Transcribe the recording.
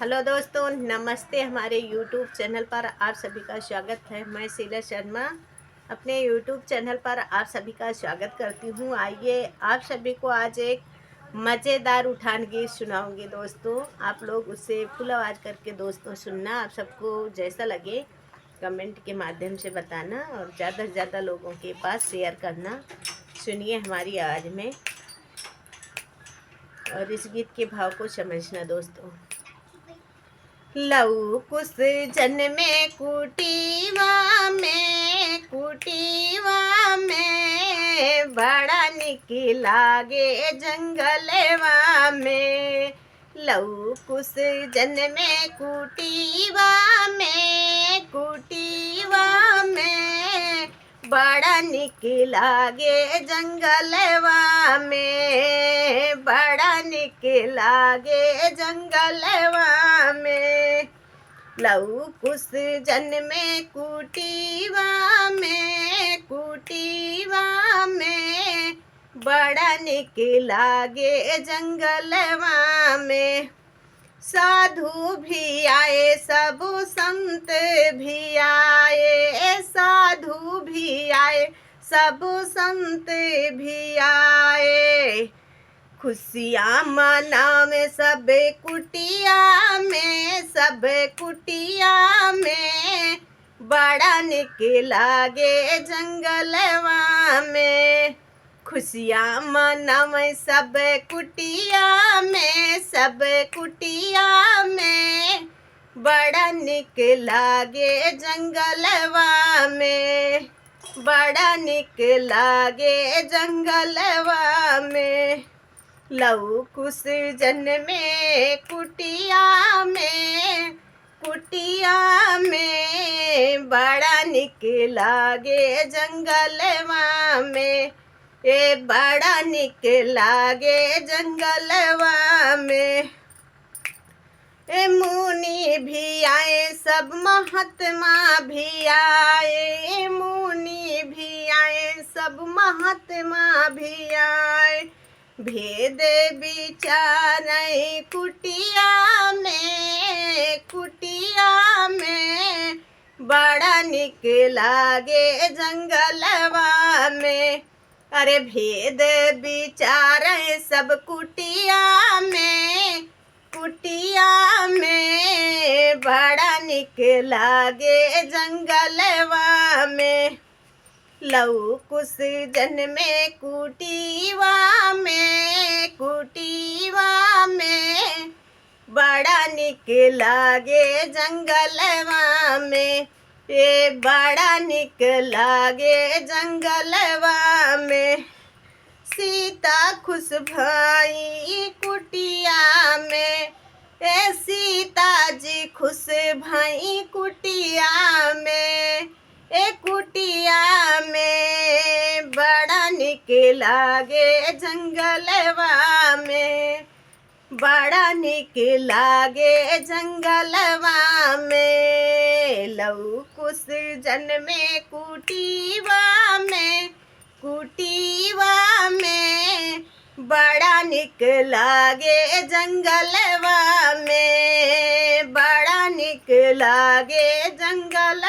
Hello दोस्तों, नमस्ते। हमारे यूट्यूब चैनल पर आप सभी का स्वागत है। मैं शीला शर्मा अपने यूट्यूब चैनल पर आप सभी का स्वागत करती हूँ। आइए आप सभी को आज एक मज़ेदार उठान गीत सुनाऊंगी दोस्तों। आप लोग उससे फुल आवाज़ करके दोस्तों सुनना। आप सबको जैसा लगे कमेंट के माध्यम से बताना और ज़्यादा से ज़्यादा लोगों के पास शेयर करना। सुनिए हमारी आवाज़ में और इस गीत के भाव को समझना दोस्तों। लऊ कुश जन्मे कुटीवा में बड़ा निक लागे जंगलवा में। लऊ कुश जन्मे कुटीवा में बड़ा निक लागे जंगलवा में, बड़ा निक लागे जंगलवा में। लऊ कुश जन्मे कुटीवा में बड़ा निक लागे जंगलवा में। साधु भी आए सब संत भी आए, साधु भी आए सब संत भी आए। खुशियाँ मनावे सब कुटिया में बड़ा निक लागे जंगलवा में। खुशियाँ मनावे सब कुटिया में बड़ा निक लागे जंगलवा में, बड़ा निक लागे जंगलवा में। लऊ कुश जन्मे कुटिया में बड़ा निक लागे जंगलवा में। ए बड़ा निक लागे जंगलवा में। ए मुनि भी आए सब महात्मा भी आए, मुनि भी आए सब महात्मा भी आए। भेद विचार कुटिया में बड़ा निक लागे जंगलवा में। अरे भेद विचार सब कुटिया में बड़ा निक लागे जंगलवा में। लऊ कुश जन्मे कुटीवा में बड़ा निक लागे जंगलवा में। ये बड़ा निक लागे जंगलवा में। सीता खुश भई कुटिया में, ए सीता जी खुश भई कुटिया में। ए कुटिया में बड़ा निक लागे जंगलवा में, बड़ा निक लागे जंगलवा में। लऊ कुश जन्मे कुटीवा में बड़ा निक लागे जंगलवा में, बड़ा निक लागे जंगल